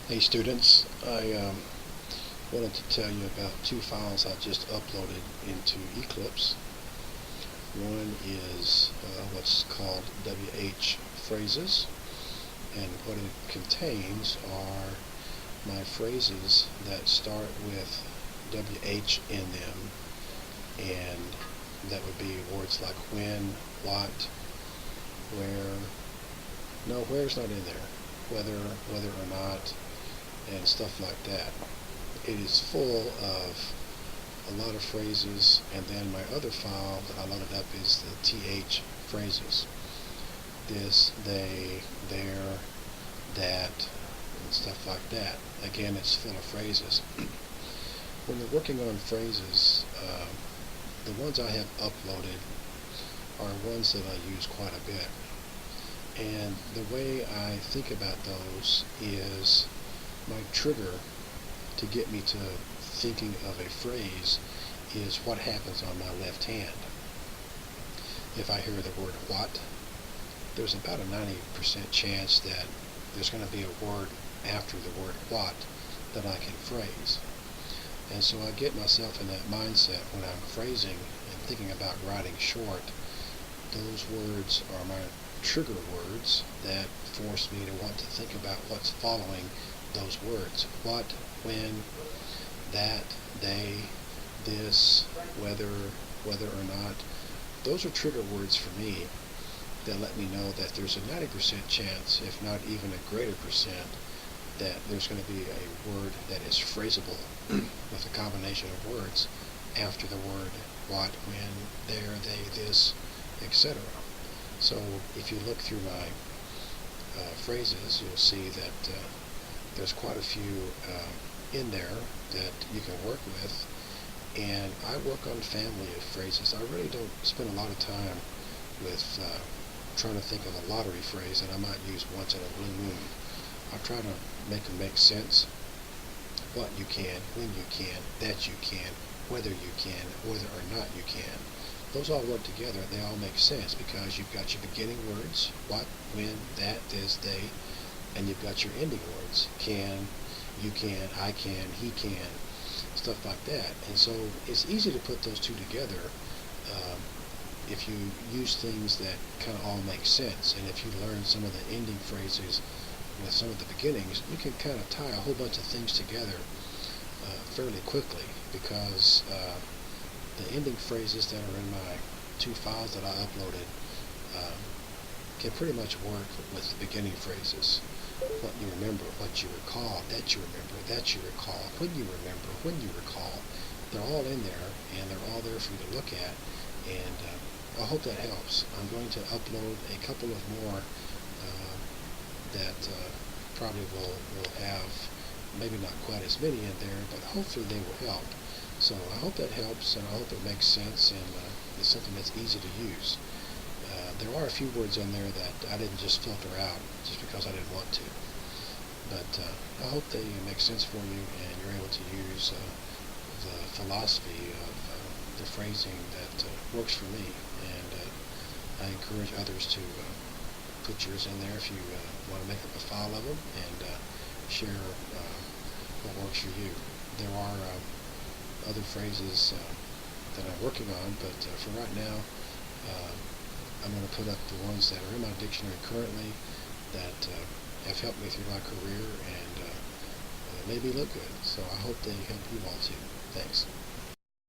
Hey students, I wanted to tell you about two files I just uploaded into Eclipse. One is what's called WH phrases, and what it contains are my phrases that start with WH in them, and that would be words like when, what, where. No, where's not in there. Whether or not, and stuff like that. It is full of a lot of phrases, and then my other file that I loaded up is the TH phrases. This, they, there, that, and stuff like that. Again, it's full of phrases. When you're working on phrases, the ones I have uploaded are ones that I use quite a bit. And the way I think about those is my trigger to get me to thinking of a phrase is what happens on my left hand. If I hear the word what, there's about a 90% chance that there's going to be a word after the word what that I can phrase. And so I get myself in that mindset when I'm phrasing and thinking about writing short. Those words are my trigger words that force me to want to think about what's following those words. What, when, that, they, this, whether or not. Those are trigger words for me that let me know that there's a 90% chance, if not even a greater percent, that there's going to be a word that is phrasable with a combination of words after the word what, when, there, they, this, etc. So if you look through my phrases, you'll see that there's quite a few in there that you can work with. And I work on family of phrases. I really don't spend a lot of time with trying to think of a lottery phrase that I might use once in a blue moon. I try to make them make sense. What you can, when you can, that you can, whether you can, whether or not you can. Those all work together. They all make sense because you've got your beginning words, what, when, that, this, they, and you've got your ending words, can, you can, I can, he can, stuff like that. And so it's easy to put those two together if you use things that kind of all make sense. And if you learn some of the ending phrases with some of the beginnings, you can kind of tie a whole bunch of things together fairly quickly, because the ending phrases that are in my two files that I uploaded can pretty much work with the beginning phrases. What you remember, what you recall, that you remember, that you recall, when you remember, when you recall. They're all in there, and they're all there for you to look at. And I hope that helps. I'm going to upload a couple of more that probably will have maybe not quite as many in there, but hopefully they will help. So I hope that helps, and I hope it makes sense, and it's something that's easy to use. There are a few words in there that I didn't just filter out just because I didn't want to. But I hope they make sense for you, and you're able to use the philosophy of the phrasing that works for me. And I encourage others to put yours in there if you want to make up a file of them and share what works for you. There are other phrases that I'm working on, but for right now, I'm going to put up the ones that are in my dictionary currently that have helped me through my career and made me look good. So I hope they help you all too. Thanks.